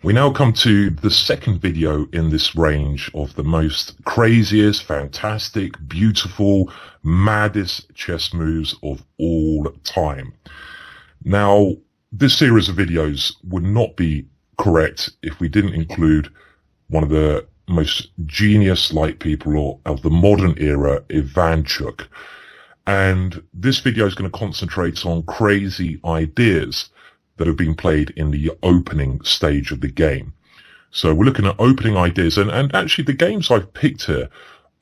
We now come to the second video in this range of the most craziest, fantastic, beautiful, maddest chess moves of all time. Now, this series of videos would not be correct if we didn't include one of the most genius-like people of the modern era, Ivanchuk. And this video is going to concentrate on crazy ideas that have been played in the opening stage of the game. So we're looking at opening ideas, and actually the games I've picked here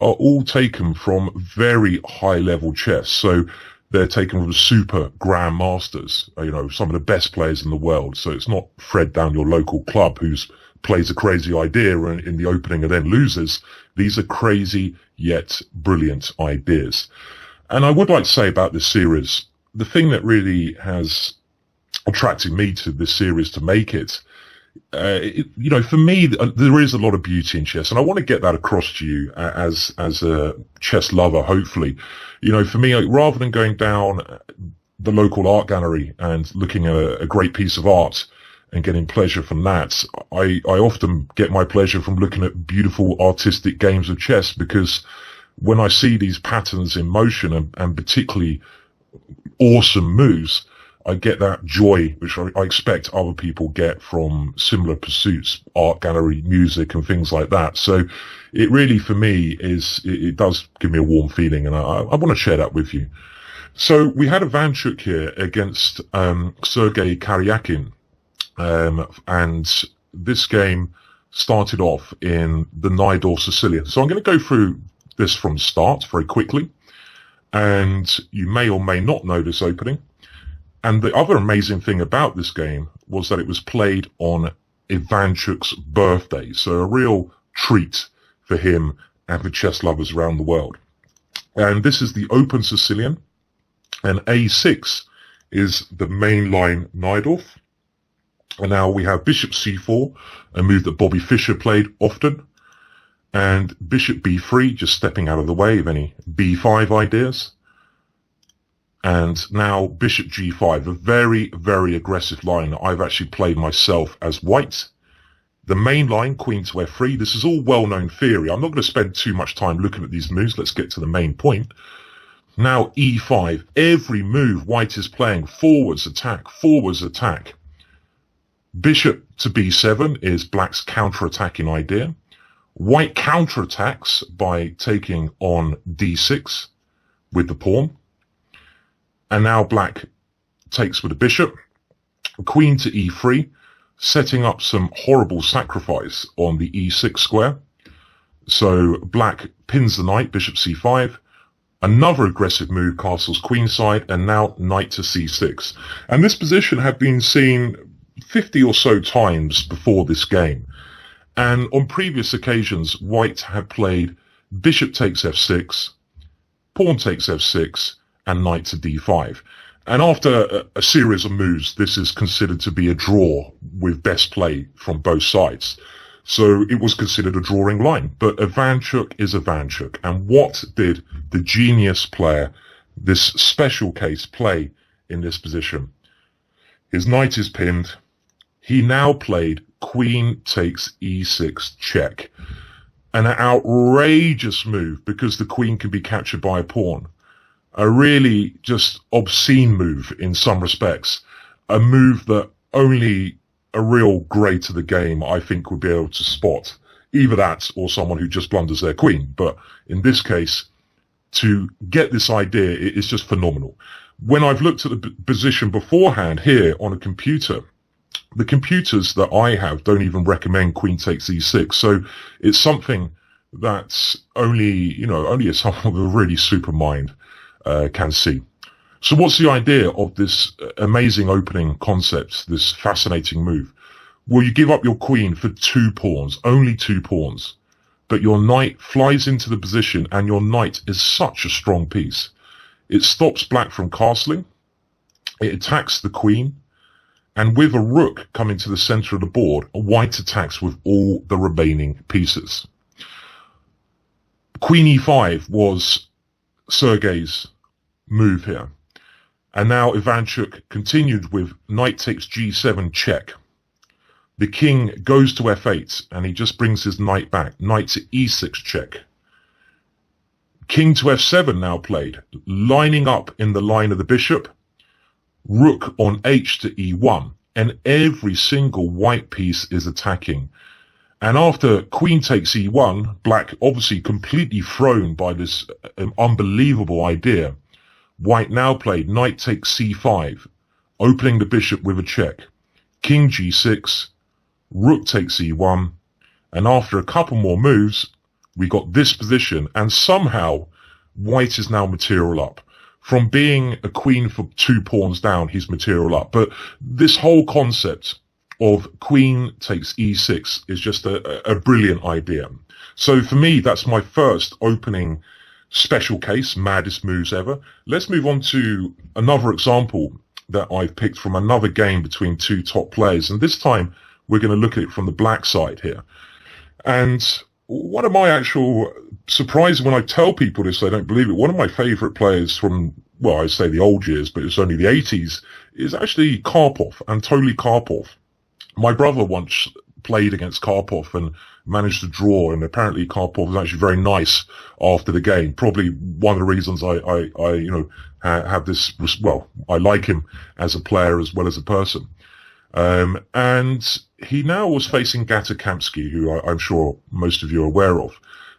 are all taken from very high level chess. So they're taken from super grandmasters, some of the best players in the world. So it's not Fred down your local club who's plays a crazy idea in the opening and then loses. These are crazy yet brilliant ideas. And I would like to say about this series, the thing that really has attracted me to this series to make it, for me, there is a lot of beauty in chess, and I want to get that across to you as a chess lover, hopefully. For me, rather than going down the local art gallery and looking at a great piece of art and getting pleasure from that, I often get my pleasure from looking at beautiful artistic games of chess, because when I see these patterns in motion and particularly awesome moves, I get that joy which I expect other people get from similar pursuits, art gallery, music and things like that. So it really, for me, it does give me a warm feeling, and I want to share that with you. So we had Ivanchuk here against Sergei Karyakin, and this game started off in the Nidor Sicilian. So I'm going to go through this from the start very quickly, and you may or may not know this opening. And the other amazing thing about this game was that it was played on Ivanchuk's birthday. So a real treat for him and for chess lovers around the world. And this is the Open Sicilian. And A6 is the mainline Najdorf. And now we have Bishop C4, a move that Bobby Fischer played often. And Bishop B3, just stepping out of the way of any B5 ideas. And now Bishop G5, a very, very aggressive line that I've actually played myself as white. The main line, Queen to F3, this is all well-known theory. I'm not going to spend too much time looking at these moves. Let's get to the main point. Now E5, every move white is playing, forwards attack, forwards attack. Bishop to B7 is black's counter-attacking idea. White counter-attacks by taking on D6 with the pawn. And now black takes with the bishop, queen to E3, setting up some horrible sacrifice on the E6 square. So black pins the knight, bishop C5, another aggressive move, castles queenside, and now knight to C6. And this position had been seen 50 or so times before this game. And on previous occasions, white had played bishop takes F6, pawn takes F6, and knight to D5. And after a series of moves, this is considered to be a draw with best play from both sides. So it was considered a drawing line. But Ivanchuk is Ivanchuk. And what did the genius player, this special case, play in this position? His knight is pinned. He now played queen takes E6 check. An outrageous move because the queen can be captured by a pawn. A really just obscene move in some respects. A move that only a real great of the game, I think, would be able to spot. Either that or someone who just blunders their queen. But in this case, to get this idea, it is just phenomenal. When I've looked at the position beforehand here on a computer, the computers that I have don't even recommend queen takes E6. So it's something that's only someone with a really super mind can see. So what's the idea of this amazing opening concept, this fascinating move? Well, you give up your queen for 2 pawns, only 2 pawns, but your knight flies into the position, and your knight is such a strong piece. It stops black from castling, it attacks the queen, and with a rook coming to the center of the board, white attacks with all the remaining pieces. Queen E5 was Sergei's move here. And now Ivanchuk continued with knight takes G7 check. The king goes to f8, and he just brings his knight back. Knight to e6 check. King to f7 now played, lining up in the line of the bishop. Rook on h to e1, and every single white piece is attacking. And after queen takes e1, black obviously completely thrown by this unbelievable idea. White now played knight takes c5, opening the bishop with a check. King g6, rook takes e1, and after a couple more moves, we got this position, and somehow white is now material up. From being a queen for 2 pawns down, he's material up. But this whole concept of queen takes e6 is just a brilliant idea. So for me, that's my first opening special case, maddest moves ever. Let's move on to another example that I've picked from another game between 2 top players. And this time, we're going to look at it from the black side here. And one of my actual surprises when I tell people this, they don't believe it. One of my favorite players from, well, I say the old years, but it's only the 80s, is actually Karpov, Anatoly Karpov. My brother once played against Karpov and managed to draw, and apparently Karpov was actually very nice after the game. Probably one of the reasons I have this, well, I like him as a player as well as a person. And he now was facing Gatakamsky, who I'm sure most of you are aware of.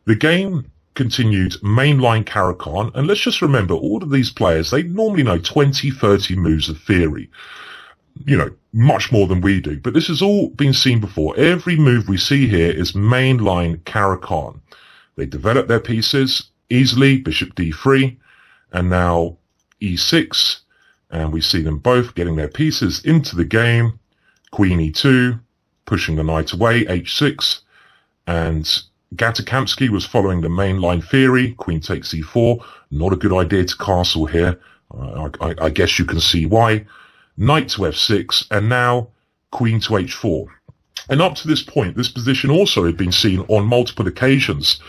The game continued mainline Caro-Kann, and let's just remember, all of these players, they normally know 20, 30 moves of theory. You know, much more than we do. But this has all been seen before. Every move we see here is mainline Caro-Kann. They develop their pieces easily, bishop d3, and now e6, and we see them both getting their pieces into the game. Queen e2, pushing the knight away, h6, and Gatakamsky was following the mainline theory, queen takes e4, not a good idea to castle here. I guess you can see why. Knight to f6, and now queen to h4. And up to this point, this position also had been seen on multiple occasions,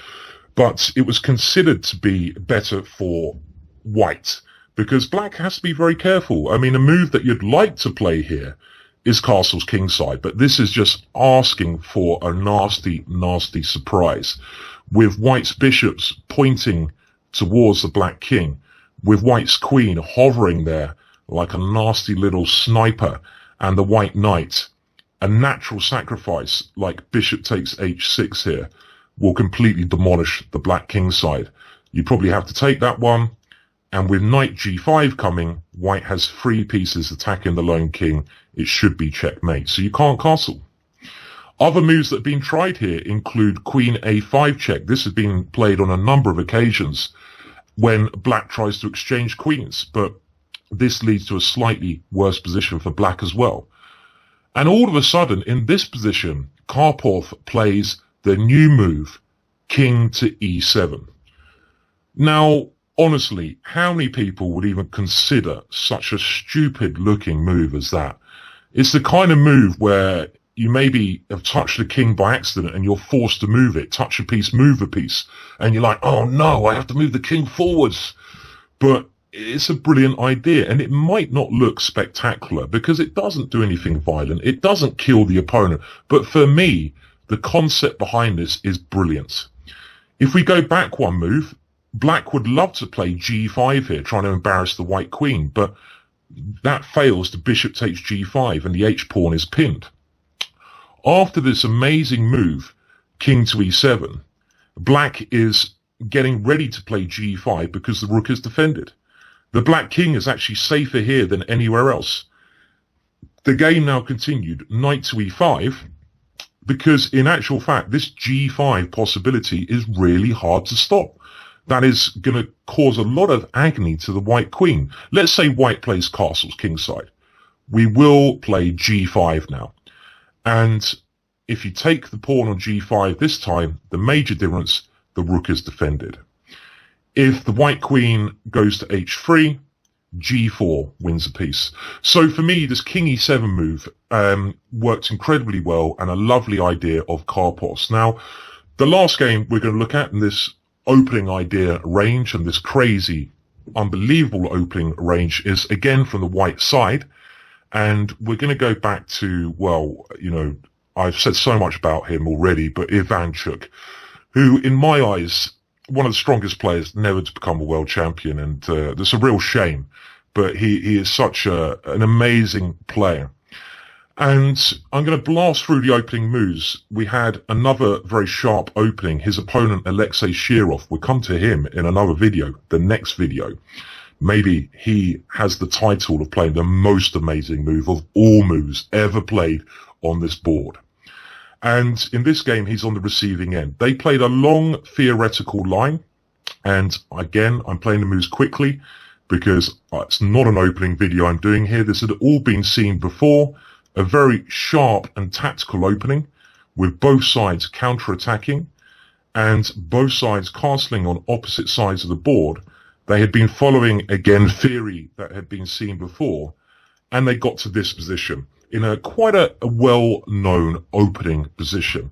but it was considered to be better for white, because black has to be very careful. I mean, a move that you'd like to play here is castle's kingside, but this is just asking for a nasty, nasty surprise. With white's bishops pointing towards the black king, with white's queen hovering there like a nasty little sniper, and the white knight, a natural sacrifice like bishop takes h6 here will completely demolish the black king side. You probably have to take that one, and with knight g5 coming, white has 3 pieces attacking the lone king. It should be checkmate, so you can't castle. Other moves that have been tried here include queen a5 check. This has been played on a number of occasions when black tries to exchange queens, but this leads to a slightly worse position for black as well. And all of a sudden, in this position, Karpov plays the new move, king to e7. Now, honestly, how many people would even consider such a stupid-looking move as that? It's the kind of move where you maybe have touched the king by accident and you're forced to move it, touch a piece, move a piece, and you're like, oh no, I have to move the king forwards. But it's a brilliant idea, and it might not look spectacular because it doesn't do anything violent. It doesn't kill the opponent. But for me, the concept behind this is brilliant. If we go back one move, black would love to play g5 here, trying to embarrass the white queen, but that fails. The bishop takes g5 and the h-pawn is pinned. After this amazing move, king to e7, black is getting ready to play g5 because the rook is defended. The black king is actually safer here than anywhere else. The game now continued, knight to e5, because in actual fact, this g5 possibility is really hard to stop. That is going to cause a lot of agony to the white queen. Let's say white plays castle's kingside. We will play g5 now. And if you take the pawn on g5 this time, the major difference, the rook is defended. If the white queen goes to h3, g4 wins a piece. So for me, this king e7 move worked incredibly well, and a lovely idea of Karpov's. Now, the last game we're going to look at in this opening idea range, and this crazy, unbelievable opening range, is again from the white side. And we're going to go back to, well, I've said so much about him already, but Ivanchuk, who in my eyes, one of the strongest players never to become a world champion, and that's a real shame, but he is such an amazing player. And I'm going to blast through the opening moves. We had another very sharp opening. His opponent, Alexei Shirov, we'll come to him in another video, the next video. Maybe he has the title of playing the most amazing move of all moves ever played on this board. And in this game, he's on the receiving end. They played a long theoretical line. And again, I'm playing the moves quickly because it's not an opening video I'm doing here. This had all been seen before. A very sharp and tactical opening with both sides counter-attacking and both sides castling on opposite sides of the board. They had been following, again, theory that had been seen before, and they got to this position in quite a well-known opening position.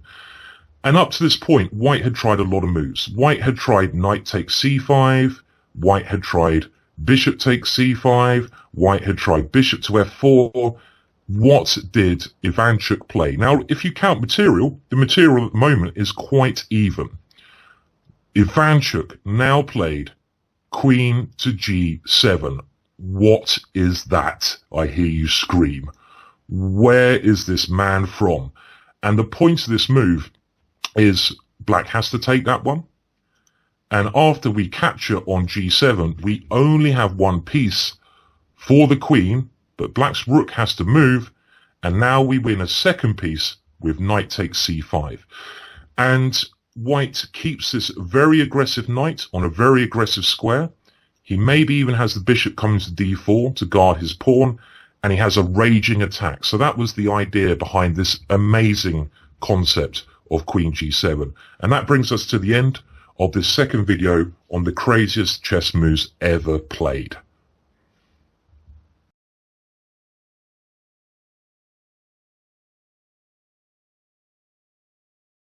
And up to this point, White had tried a lot of moves. White had tried knight takes c5, White had tried bishop takes c5, White had tried bishop to f4. What did Ivanchuk play? Now, if you count material, the material at the moment is quite even. Ivanchuk now played queen to g7. What is that? I hear you scream. Where is this man from? And the point of this move is black has to take that one. And after we capture on g7, we only have one piece for the queen, but black's rook has to move, and now we win a second piece with knight takes c5. And White keeps this very aggressive knight on a very aggressive square. He maybe even has the bishop coming to d4 to guard his pawn, and he has a raging attack. So that was the idea behind this amazing concept of queen g7. And that brings us to the end of this second video on the craziest chess moves ever played.